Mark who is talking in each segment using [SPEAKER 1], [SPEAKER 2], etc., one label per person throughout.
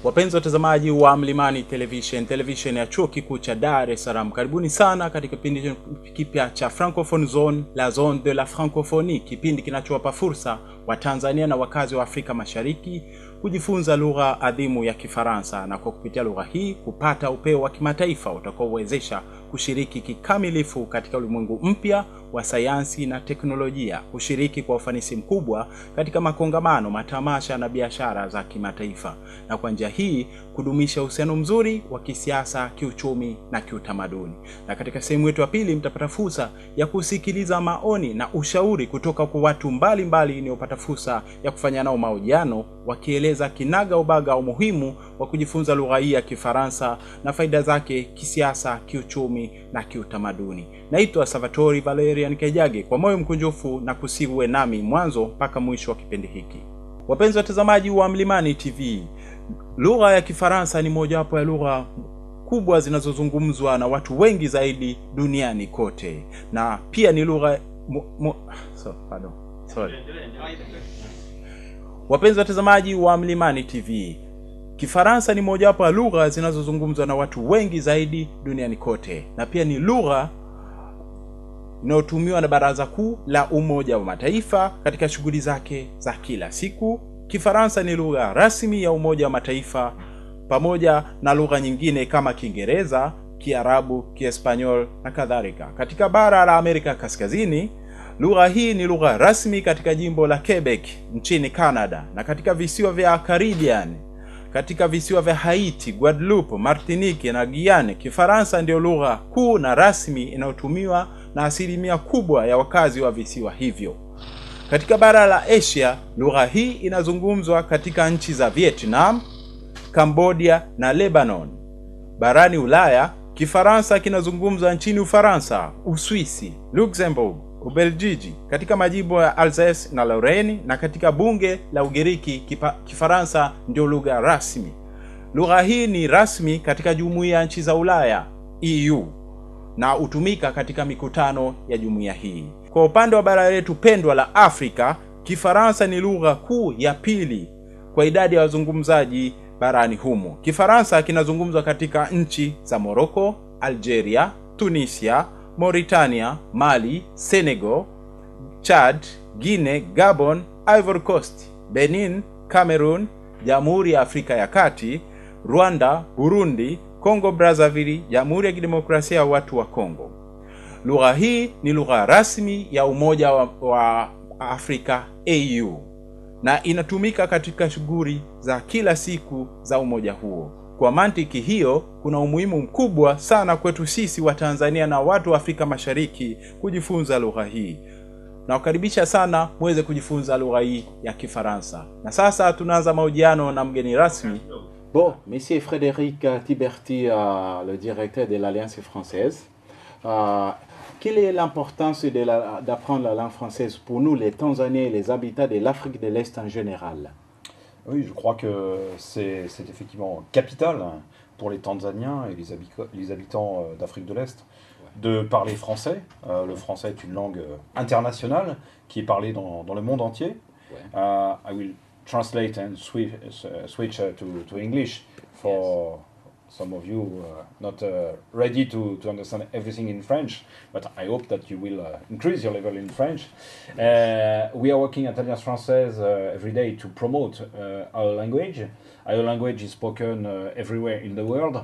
[SPEAKER 1] Wapenzi watazamaji wa Mlimani Television ya Chuo Kikuu cha Dar es Salaam, karibuni sana katika kipindi kipya cha Francophone Zone, la Zone de la Francophonie, kipindi kinachowapa fursa wa Tanzania na wakazi wa Afrika Mashariki kujifunza lugha adhimu ya Kifaransa na kwa kupitia lugha hii kupata upeo wa kimataifa utakaowezesha kushiriki kikamilifu katika ulimwengu mpya wa sayansi na teknolojia, kushiriki kwa ufanisi mkubwa katika makongamano, matamasha na biashara za kimataifa, na kwa njia hii kudumisha uhusiano mzuri wa kisiasa, kiuchumi na kiutamaduni. Na katika sehemu yetu ya pili mtapata fursa ya kusikiliza maoni na ushauri kutoka kwa watu mbalimbali waliopata fursa ya kufanya nao mahojiano, wakieleza kinaga ubaga umuhimu wa kujifunza lugha hii ya Kifaransa na faida zake kisiasa, kiuchumi na kiutamaduni. Naitwa Salvatore Valerian Kajage, kwa moyo mkunjufu na kusiwe nami mwanzo mpaka mwisho wa kipindi hiki. Wapenzi watazamaji wa Mlimani TV, lugha ya Kifaransa ni mojawapo ya lugha kubwa zinazozungumzwa na watu wengi zaidi duniani kote, na pia ni lugha Wapenzi watazamaji wa Mlimani TV, Kifaransa ni mojawapo ya lugha zinazozungumzwa na watu wengi zaidi duniani kote, na pia ni lugha inayotumiwa na Baraza Kuu la Umoja wa Mataifa katika shughuli zake za kila siku. Kifaransa ni lugha rasmi ya Umoja wa Mataifa pamoja na lugha nyingine kama Kiingereza, Kiarabu, Kiespanyol na kadhalika. Katika bara la Amerika Kaskazini, lugha hii ni lugha rasmi katika jimbo la Quebec nchini Canada, na katika visiwa vya Caribbean, katika visiwa vya Haiti, Guadeloupe, Martinique na Guyane, Kifaransa ndio lugha kuu na rasmi inayotumiwa na asilimia kubwa ya wakazi wa visiwa hivyo. Katika bara la Asia, lugha hii inazungumzwa katika nchi za Vietnam, Cambodia na Lebanon. Barani Ulaya, Kifaransa kinazungumzwa nchini Ufaransa, Uswisi, Luxembourg, Ubelgiji, katika majimbo ya Alsace na Lorraine, na katika bunge la Ugiriki Kifaransa ndio lugha rasmi. Lugha hii ni rasmi katika Jumuiya ya Nchi za Ulaya, EU, na hutumika katika mikutano ya jumuiya hii. Kwa upande wa bara letu pendwa la Afrika, Kifaransa ni lugha kuu ya pili kwa idadi ya wazungumzaji barani humo. Kifaransa kinazungumzwa katika nchi za Morocco, Algeria, Tunisia, Mauritania, Mali, Senegal, Chad, Guinea, Gabon, Ivory Coast, Benin, Cameroon, Jamhuri ya Afrika ya Kati, Rwanda, Burundi, Kongo Brazzaville, Jamhuri ya Kidemokrasia ya Watu wa Kongo. Lugha hii ni lugha rasmi ya Umoja wa Afrika AU, na inatumika katika shughuli za kila siku za umoja huo. Kwa mantiki hiyo, kuna umuhimu mkubwa sana kwetu sisi wa Tanzania na watu wa Afrika Mashariki kujifunza lugha hii. Na ukaribisha sana muweze kujifunza lugha hii ya Kifaransa. Na sasa tunaanza mahojiano na mgeni rasmi.
[SPEAKER 2] Bon, Monsieur Frédéric Tiberti, le directeur de l'Alliance française. Quelle est l'importance d'apprendre la langue française pour nous, les Tanzaniens et les habitants de l'Afrique de l'Est en général?
[SPEAKER 3] Oui, je crois que c'est effectivement capital pour les Tanzaniens et les habitants d'Afrique de l'Est de parler français. Le français est une langue internationale qui est parlée dans le monde entier. I will translate and switch to English for some of you not ready to understand everything in French, but I hope that you will increase your level in French. We are working at Alliance Française every day to promote our language. Our language is spoken everywhere in the world,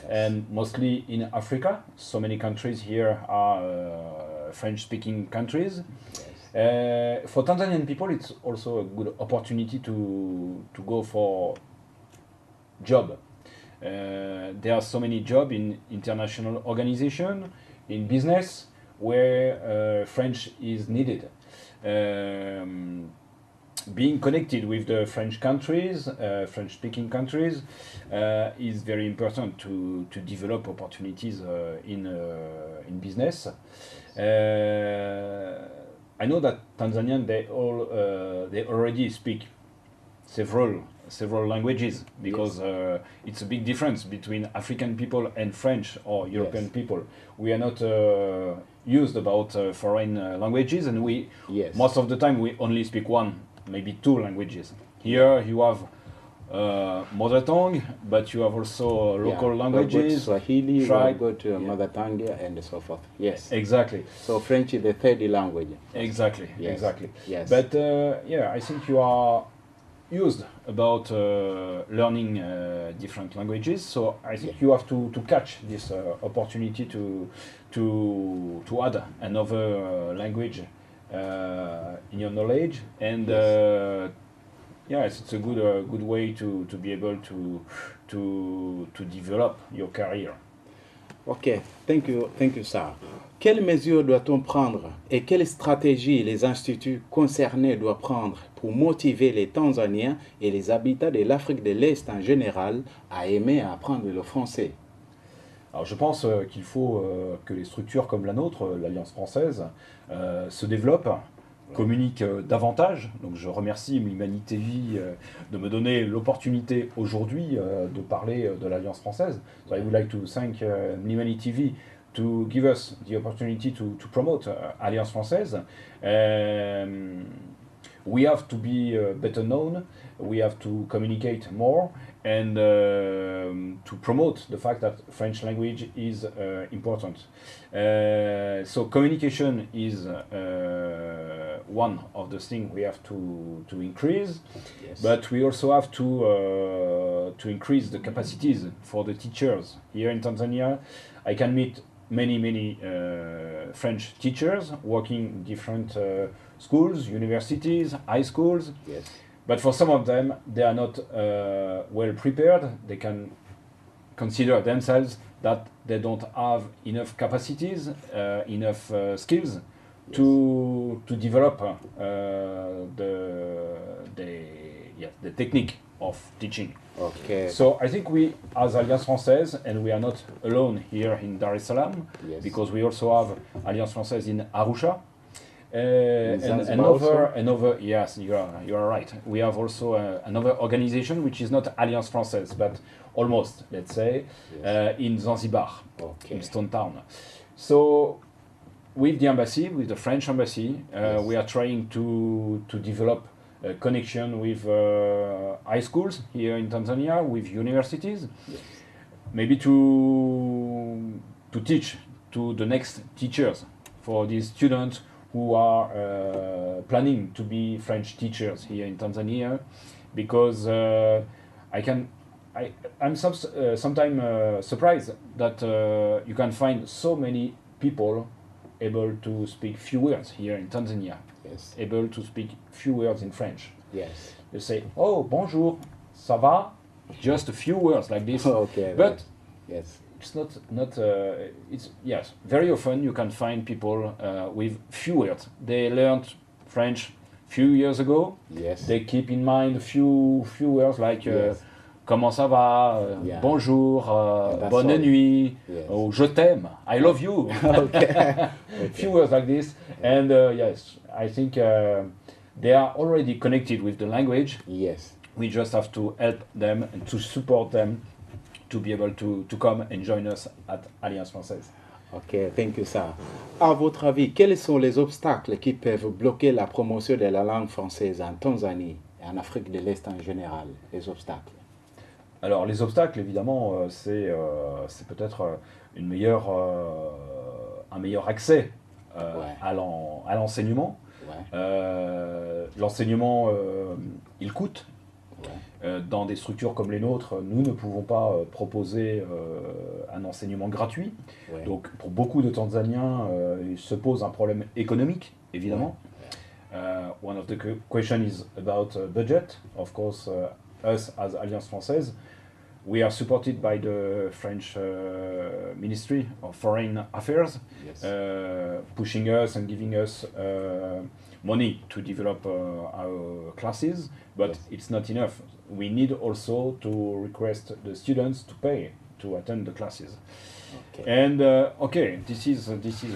[SPEAKER 3] and mostly in Africa. So many countries here are French-speaking countries. For Tanzanian people, it's also a good opportunity to go for job. There are so many jobs in international organization, in business, where French is needed. Being connected with the French countries, French-speaking countries, is very important to develop opportunities in business. I know that Tanzanians they already speak several languages, because it's a big difference between African people and French or European people. We are not used about foreign languages, and most of the time we only speak one, maybe two languages. Here you have mother tongue, but you have also local
[SPEAKER 2] Yeah,
[SPEAKER 3] languages.
[SPEAKER 2] Swahili,
[SPEAKER 3] tribe.
[SPEAKER 2] we've got mother tongue and so forth. Yes.
[SPEAKER 3] Exactly.
[SPEAKER 2] So French is the third language.
[SPEAKER 3] Exactly.
[SPEAKER 2] Yes.
[SPEAKER 3] Exactly.
[SPEAKER 2] Yes.
[SPEAKER 3] But yeah, I think you are used about learning different languages, so I think you have to catch this opportunity to add another language in your knowledge, and yes, it's a good way to be able to develop your career.
[SPEAKER 2] Ok, thank you, Sarah. Quelles mesures doit-on prendre et quelles stratégies les instituts concernés doivent prendre pour motiver les Tanzaniens et les habitants de l'Afrique de l'Est en général à aimer apprendre le français?
[SPEAKER 3] Alors je pense qu'il faut que les structures comme la nôtre, l'Alliance française, se développent, communiquent davantage. Donc je remercie Mlimani TV de me donner l'opportunité aujourd'hui de parler de l'Alliance française. So I would like to thank Mlimani TV to give us the opportunity to promote Alliance française. We have to be better known, we have to communicate more, and to promote the fact that French language is important. So communication is one of the things we have to increase,
[SPEAKER 2] Yes.
[SPEAKER 3] but we also have to increase the capacities for the teachers. Here in Tanzania, I can meet many French teachers working in different schools, universities, high schools.
[SPEAKER 2] Yes.
[SPEAKER 3] But for some of them, they are not well prepared. They can consider themselves that they don't have enough capacities, enough skills to develop the technique of teaching.
[SPEAKER 2] Okay.
[SPEAKER 3] So I think we, as Alliance Française, and we are not alone here in Dar es Salaam,
[SPEAKER 2] Yes.
[SPEAKER 3] because we also have Alliance Française in Arusha. And
[SPEAKER 2] Zanzibar also?
[SPEAKER 3] another, yes, you are right. We have also another organization which is not Alliance Française, but almost, let's say,
[SPEAKER 2] Yes.
[SPEAKER 3] in Zanzibar,
[SPEAKER 2] Okay.
[SPEAKER 3] in Stone Town. So with the embassy, with the French embassy,
[SPEAKER 2] Yes.
[SPEAKER 3] we are trying to develop a connection with high schools here in Tanzania, with universities,
[SPEAKER 2] Yes.
[SPEAKER 3] maybe to teach to the next teachers for these students who are planning to be French teachers here in Tanzania, because I'm sometimes surprised that you can find so many people able to speak few words here in Tanzania,
[SPEAKER 2] Yes.
[SPEAKER 3] able to speak few words in French.
[SPEAKER 2] Yes.
[SPEAKER 3] They say, "Oh, bonjour, ça va?" Just a few words like this.
[SPEAKER 2] Okay.
[SPEAKER 3] But
[SPEAKER 2] yes.
[SPEAKER 3] it's not it's yes, very often you can find people with few words. They learned French few years ago.
[SPEAKER 2] Yes.
[SPEAKER 3] They keep in mind a few words like
[SPEAKER 2] Yes.
[SPEAKER 3] comment ça va,
[SPEAKER 2] Yeah.
[SPEAKER 3] bonjour,
[SPEAKER 2] that's
[SPEAKER 3] bonne
[SPEAKER 2] all.
[SPEAKER 3] nuit,
[SPEAKER 2] Yes.
[SPEAKER 3] oh, je t'aime, I love you.
[SPEAKER 2] Okay.
[SPEAKER 3] Few words like this, and yes, I think they are already connected with the language.
[SPEAKER 2] Yes.
[SPEAKER 3] We just have to help them and to support them to be able to come and join us at Alliance Française.
[SPEAKER 2] Ok, thank you, Sarah. À votre avis, quels sont les obstacles qui peuvent bloquer la promotion de la langue française en Tanzanie et en Afrique de l'Est en général? Les obstacles.
[SPEAKER 3] Alors les obstacles, évidemment, c'est peut-être un meilleur accès
[SPEAKER 2] Ouais.
[SPEAKER 3] à l'enseignement.
[SPEAKER 2] Ouais.
[SPEAKER 3] L'enseignement, il coûte.
[SPEAKER 2] Ouais.
[SPEAKER 3] Dans des structures comme les nôtres, nous ne pouvons pas proposer un enseignement gratuit.
[SPEAKER 2] Ouais.
[SPEAKER 3] Donc pour beaucoup de Tanzaniens, il se pose un problème économique, évidemment. One of the question is about budget. Of course, us as Alliance Française, we are supported by the French Ministry of Foreign Affairs,
[SPEAKER 2] Yes.
[SPEAKER 3] pushing us and giving us money to develop our classes, but
[SPEAKER 2] Yes.
[SPEAKER 3] it's not enough. We need also to request the students to pay to attend the classes.
[SPEAKER 2] Okay.
[SPEAKER 3] And okay, this is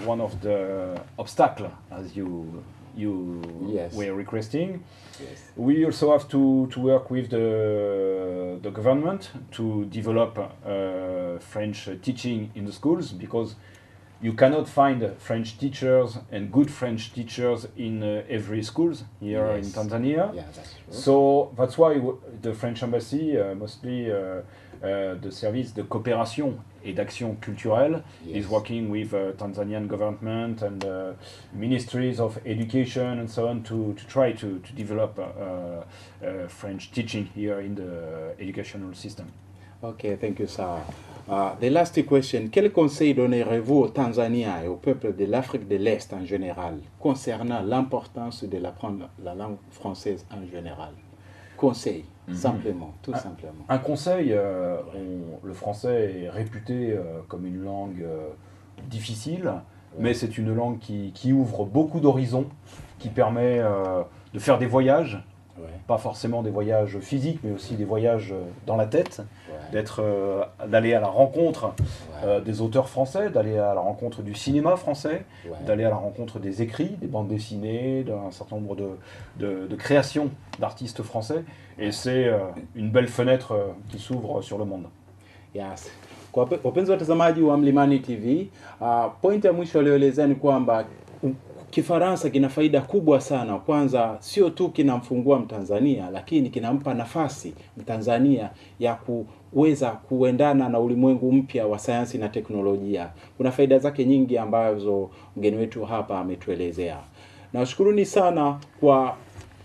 [SPEAKER 3] one of the obstacles as you
[SPEAKER 2] Yes.
[SPEAKER 3] were requesting.
[SPEAKER 2] Yes.
[SPEAKER 3] We also have to work with the government to develop French teaching in the schools, because you cannot find French teachers and good French teachers in every schools here in Tanzania.
[SPEAKER 2] Yeah, that's true.
[SPEAKER 3] So that's why the French embassy, mostly the service de coopération et d'action culturelle, is working with Tanzanian government and ministries of education and so on to try to develop French teaching here in the educational system.
[SPEAKER 2] Okay, thank you, sir. The last question, quel conseil donnerez-vous aux Tanzaniens et au peuple de l'Afrique de l'Est en général concernant l'importance de l'apprendre la langue française en général? Conseil, simplement, tout simplement.
[SPEAKER 3] Un conseil, le français est réputé comme une langue difficile, mais c'est une langue qui ouvre beaucoup d'horizons, qui permet de faire des voyages, pas forcément des voyages physiques, mais aussi des voyages dans la tête, d'aller à la rencontre des auteurs français, d'aller à la rencontre du cinéma français, d'aller à la rencontre des écrits, des bandes dessinées, d'un certain nombre de créations d'artistes français. Et c'est une belle fenêtre qui s'ouvre sur le monde.
[SPEAKER 2] Yes. Kwa wapenzi watazamaji wa Mlimani TV, point ya mwisho aliyoelezea ni kwamba Kifaransa kina faida kubwa sana. Kwanza sio tu kinamfungua Mtanzania, lakini kinampa nafasi Mtanzania ya kuweza kuendana na ulimwengu mpya wa sayansi na teknolojia. Kuna faida zake nyingi ambazo mgeni wetu hapa ametuelezea. Nawashukuruni sana kwa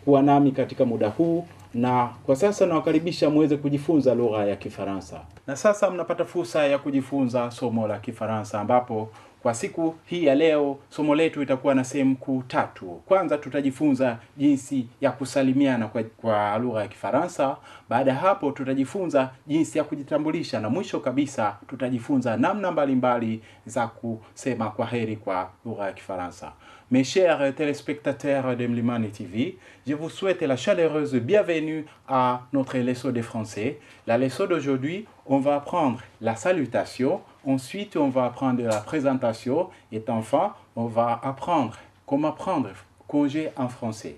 [SPEAKER 2] kuwa nami katika muda huu, na kwa sasa nawakaribisha muweze kujifunza lugha ya Kifaransa. Na sasa mnapata fursa ya kujifunza somo la Kifaransa, ambapo kwa siku hii ya leo somo letu itakuwa na sehemu kuu tatu. Kwanza tutajifunza jinsi ya kusalimiana kwa lugha ya Kifaransa. Baada hapo tutajifunza jinsi ya kujitambulisha, na mwisho kabisa tutajifunza namna mbalimbali za kusema kwaheri kwa lugha ya Kifaransa. Mes chers téléspectateurs de Mlimani TV, je vous souhaite la chaleureuse bienvenue à notre leçon de français. La leçon d'aujourd'hui, on va apprendre la salutation, ensuite on va apprendre la présentation, et enfin on va apprendre comment prendre congé en français.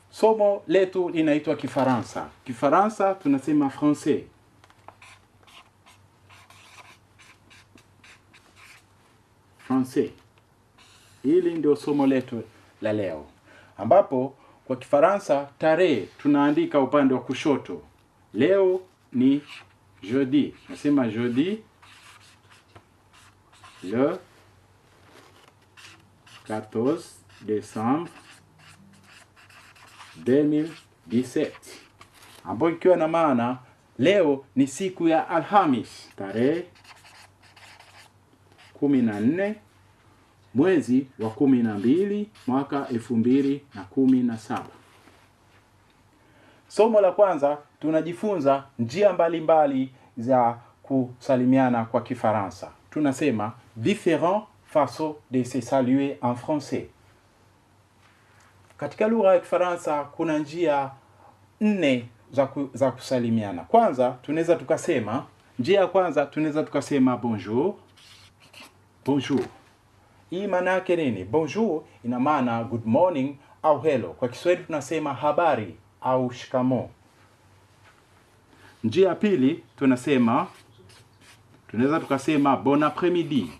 [SPEAKER 2] Somo letu linaitwa Kifaransa. Kifaransa tunasema français. Français. Hili ndio somo letu la leo, ambapo kwa Kifaransa tarehe tunaandika upande wa kushoto. Leo ni jeudi. Nasema jeudi le 14 décembre 2017, ambapo ikiwa na maana leo ni siku ya Alhamis, tarehe 14 mwezi wa 12 mwaka 2017. Somo la kwanza tunajifunza njia mbalimbali za kusalimiana kwa Kifaransa. Tunasema différentes façons de se saluer en français. Katika lugha ya Kifaransa kuna njia 4 za kusalimiana. Kwanza tunaweza tukasema, njia ya kwanza tunaweza tukasema bonjour. Bonjour. Hii maana yake nini? Bonjour ina maana good morning au hello. Kwa Kiswahili tunasema habari au shikamo. Njia ya pili tunaweza tukasema bon après-midi.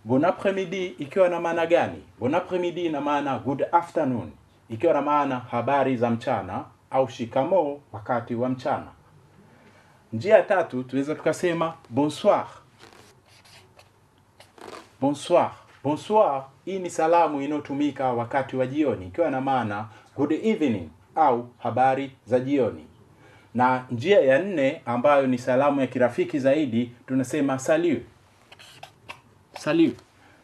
[SPEAKER 2] Bon après-midi ikiwa na maana gani? Bon après-midi ina maana good afternoon, ikiwa na maana habari za mchana, au shikamo wakati wa mchana. Njia ya tatu tunaweza tukasema bonsoir. Bonsoir. Bonsoir hii ni salamu inayotumika wakati wa jioni, ikiwa na maana good evening au habari za jioni. Na njia ya 4 ambayo ni salamu ya kirafiki zaidi tunasema salut. Salut.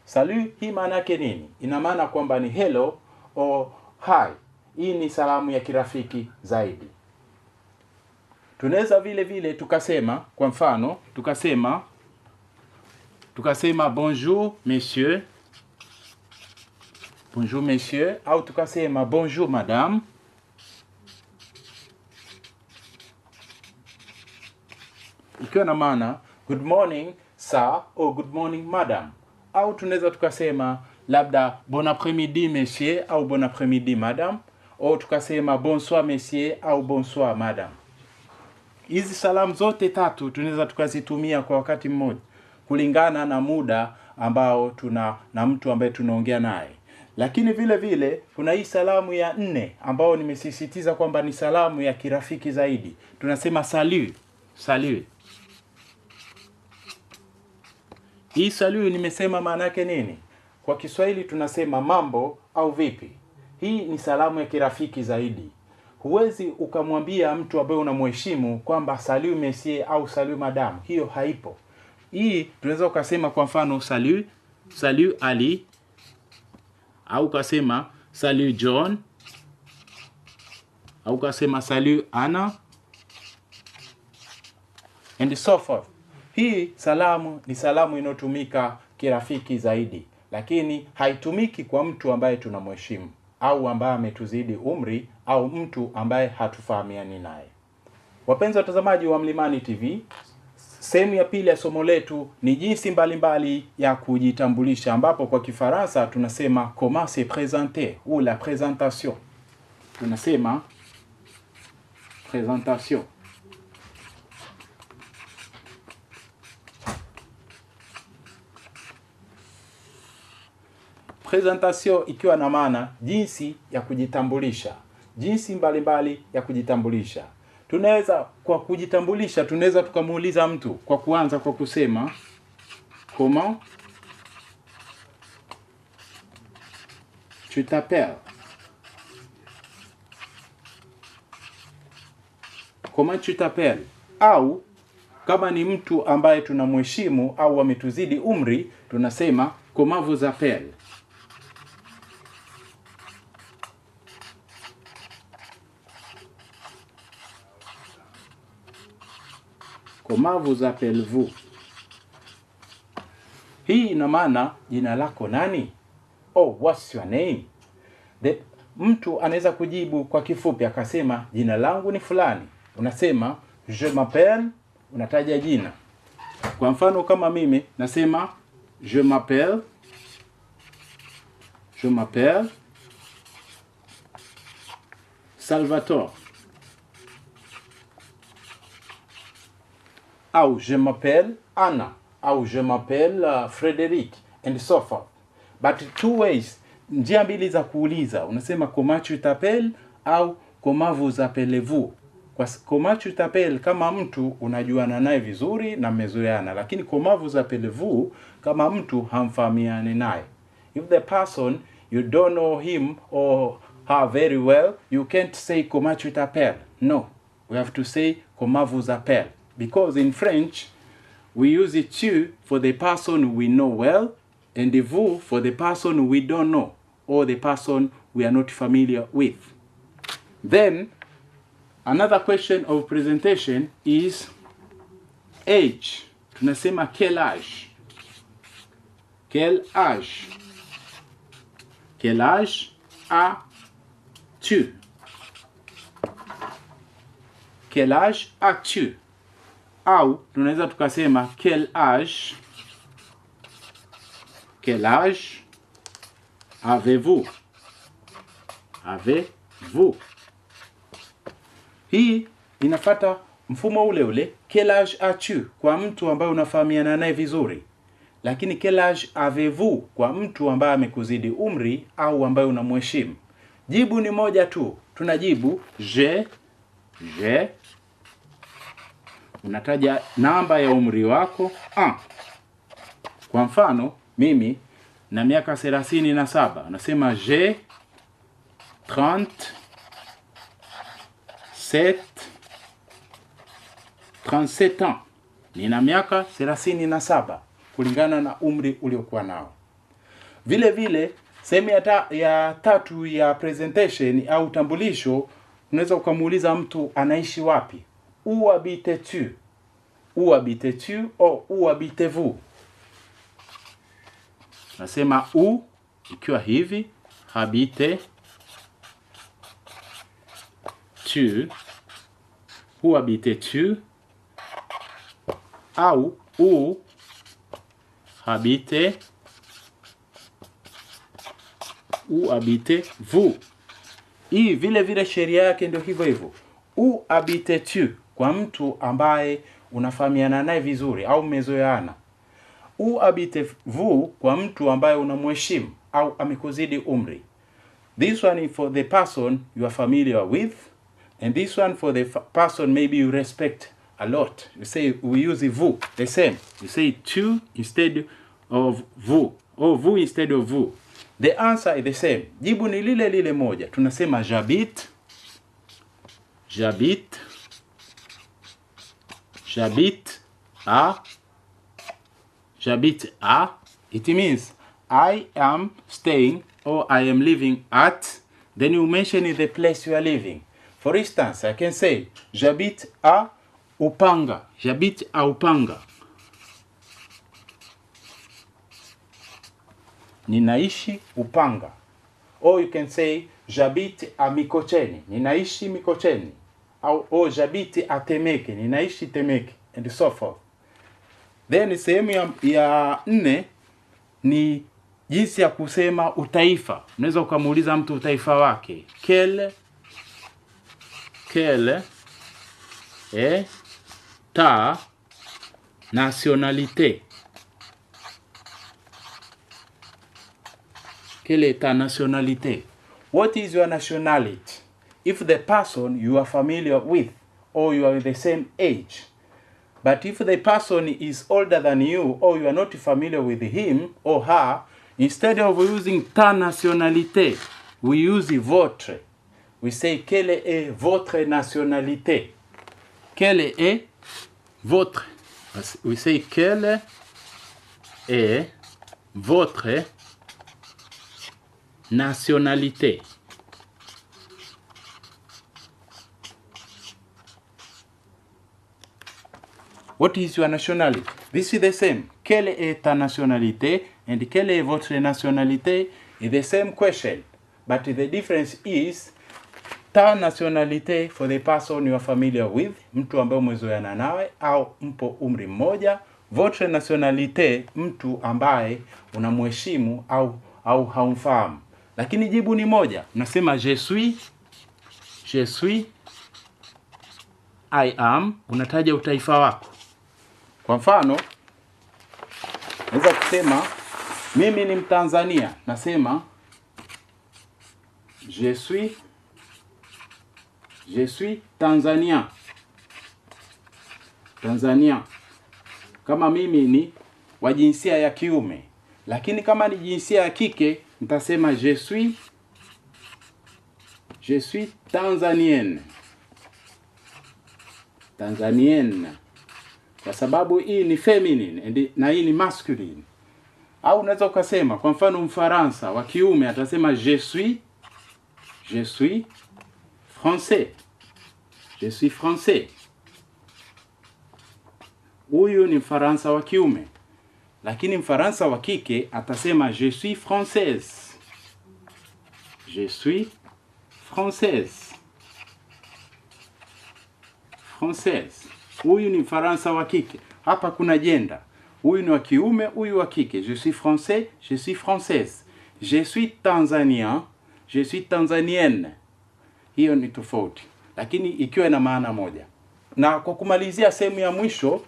[SPEAKER 2] Salut hii maana yake nini? Ina maana kwamba ni hello au hi. Hii ni salamu ya kirafiki zaidi. Tunaweza vile vile tukasema, kwa mfano, tukasema bonjour monsieur. Bonjour monsieur, au tukasema bonjour madame. Ikiwa na maana good morning sir au good morning madam. Au tunaweza tukasema labda bon après-midi monsieur au bon après-midi madame, au tukasema bonsoir monsieur au bonsoir madame.
[SPEAKER 1] hizi salamu zote tatu tunaweza tukazitumia kwa wakati mmoja kulingana na muda ambao tuna na mtu ambaye tunaongea naye. Lakini vile vile kuna hii salamu ya 4 ambao nimesisitiza kwamba ni salamu ya kirafiki zaidi. Tunasema salut. Salut. Hii salut nimesema maana yake nini? Kwa Kiswahili tunasema mambo au vipi. Hii ni salamu ya kirafiki zaidi. Huwezi ukamwambia mtu ambaye unamheshimu kwamba salut monsieur au salut madame. Hiyo haipo. Hii tunaweza ukasema kwa mfano salut, salut Ali, au ukasema salut John, au ukasema salut Anna, and so forth. Hii salamu ni salamu inayotumika kirafiki zaidi, lakini haitumiki kwa mtu ambaye tunamheshimu au ambaye ametuzidi umri au mtu ambaye hatufahamiani naye. Wapenzi watazamaji wa Mlimani TV, sehemu ya pili ya somo letu ni jinsi mbalimbali ya kujitambulisha, ambapo kwa Kifaransa tunasema comment se présenter ou la présentation. Tunasema présentation. Présentation ikiwa na maana jinsi ya kujitambulisha, jinsi mbalimbali ya kujitambulisha. Tunaweza kwa kujitambulisha tunaweza tukamuuliza mtu kwa kuanza kwa kusema comment tu t'appelles? Comment tu t'appelles? Au kama ni mtu ambaye tunamheshimu au ametuzidi umri tunasema comment vous appelez? Comment vous appelez-vous? Hii ina maana jina lako nani? Oh, what's your name? Mtu anaweza kujibu kwa kifupi akasema jina langu ni fulani. Unasema je m'appelle, unataja jina. Kwa mfano kama mimi nasema je m'appelle Salvatore. Ou je m'appelle Anna, ou je m'appelle Frédéric, and so forth. But two ways, njia mbili za kuuliza. Unasema comment tu t'appelles au comment vous appelez-vous. Kwa comment tu t'appelles kama mtu unajuana naye vizuri na mmezoeana, lakini comment vous appelez-vous kama mtu hamfahamiani naye. If the person you don't know him or her very well, you can't say comment tu t'appelles. No, we have to say comment vous appelez. Because in French, we use it tu for the person we know well, and the vous for the person we don't know, or the person we are not familiar with. Then, another question of presentation is age. Tunasema quel âge? Quel âge? Quel âge as-tu? Quel âge as-tu? Au tunaweza tukasema quel âge avez-vous? Avez-vous? Hii inafata mfumo ule ule, quel âge as-tu kwa mtu ambaye unafahamiana naye vizuri, lakini quel âge avez-vous kwa mtu ambaye amekuzidi umri au ambaye unamheshimu. Jibu ni moja tu, tunajibu je. Unataja namba ya umri wako. Kwa mfano, mimi na miaka 37. Unasema j'ai 37 ans. Nina miaka 37 kulingana na umri uliokuwa nao. Vile vile, sehemu ya tatu ya presentation au utambulisho, unaweza ukamuuliza mtu anaishi wapi. Où habites-tu? Où habites-tu ou où habitez-vous? Nasema où ikiwa hivi, habite-tu, où habites-tu, au où habitez-vous. Hii vile vile sheria yake ndio hivyo hivyo. Où habites-tu
[SPEAKER 2] kwa mtu ambaye unafahamiana naye vizuri au mmezoeana. Où habitez-vous kwa mtu ambaye unamheshimu au amekuzidi umri. This one is for the person you are familiar with, and this one for the person maybe you respect a lot. You say, we use vous, the same. You say tu instead of vous, or vous instead of vous. The answer is the same. Jibu ni lile lile moja. Tunasema j'habite, j'habite, j'habite à, j'habite à. It means I am staying or I am living at. Then you mention the place you are living. For instance, I can say j'habite à Upanga. J'habite à Upanga. Ninaishi Upanga. Or you can say j'habite à Mikocheni. Ninaishi Mikocheni. Or j'habite à Temeke. Ninaishi Temeke. And so forth. Then sehemu ya nne ni jinsi ya kusema utaifa. Unaweza ukamuuliza mtu utaifa wake. Quelle est ta nationalité? Quelle est ta nationalité? What is your nationality? If the person you are familiar with or you are the same age. But if the person is older than you or you are not familiar with him or her, instead of using ta nationalité, we use votre. We say, quelle est votre nationalité? Quelle est votre? We say, quelle est votre nationalité? What is your nationality? This is the same. Quelle est ta nationalité? And quelle est votre nationalité? Is the same question. But the difference is, ta nationalité for the person you are familiar with, mtu ambaye umezoeana naye au mpo umri mmoja. Votre nationalité, mtu ambaye unamheshimu au haumfahamu. Lakini jibu ni moja. Unasema je suis, I am, unataja utaifa wako. Kwa mfano, naweza kusema mimi ni Mtanzania. Nasema je suis Tanzania. Tanzania. Kama mimi ni wa jinsia ya kiume. Lakini kama ni jinsia ya kike, nitasema je suis Tanzanienne. Tanzanienne. Kwa sababu hii ni feminine na hii ni masculine. Au unaweza ukasema kwa mfano Mfaransa wa kiume atasema je suis français. Je suis français. Huyu ni Mfaransa wa kiume. Lakini Mfaransa wa kike atasema je suis française. Je suis française. Française. Huyu ni Mfaransa wa kike. Hapa kuna jenda. Huyu ni wa kiume, huyu wa kike. Je suis français, je suis française. Je suis tanzanien, je suis tanzanienne. Hiyo ni tofauti. Lakini ikiwa na maana moja. Na kwa kumalizia sehemu ya mwisho,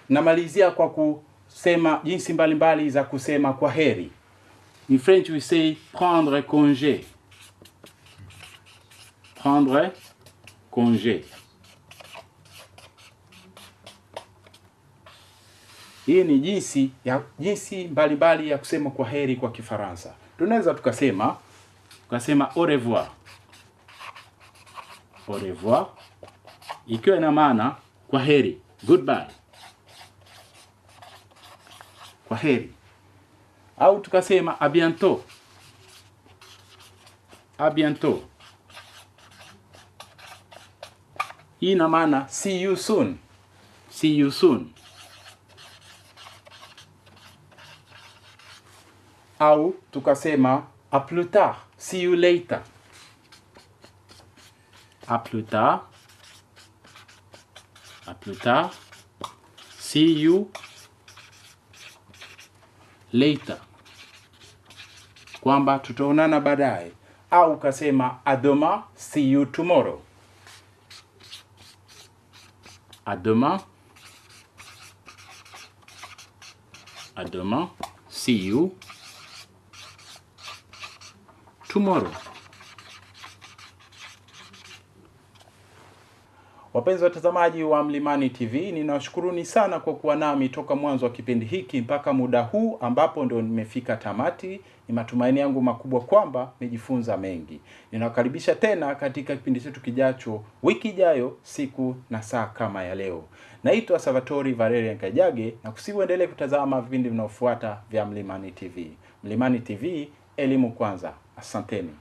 [SPEAKER 2] namalizia kwa kusema jinsi mbalimbali za kusema kwa heri. In French we say prendre congé. Prendre congé. Hii ni jinsi mbalimbali ya kusema kwa heri kwa Kifaransa. Tunaweza tukasema au revoir. Au revoir. Ikiwa na maana kwa heri, goodbye. Kwa heri. Au tukasema à bientôt. À bientôt. Hii ina maana see you soon. See you soon. Au tukasema à plus tard. See you later. À plus tard. À plus tard. See you later. Kwamba tutaonana baadaye. Au ukasema à demain, see you tomorrow.
[SPEAKER 1] À demain. À demain. See you tomorrow. Wapenzi watazamaji wa Mlimani TV, ninawashukuruni sana kwa kuwa nami toka mwanzo wa kipindi hiki mpaka muda huu ambapo ndio nimefika tamati. Ni matumaini yangu makubwa kwamba mmejifunza mengi. Ninawakaribisha tena katika kipindi chetu kijacho wiki ijayo, siku na saa kama ya leo. Naitwa Salvatore Valerian Kajage na kusiuendelee kutazama vipindi vinavyofuata vya Mlimani TV. Mlimani TV, elimu kwanza. Asanteni.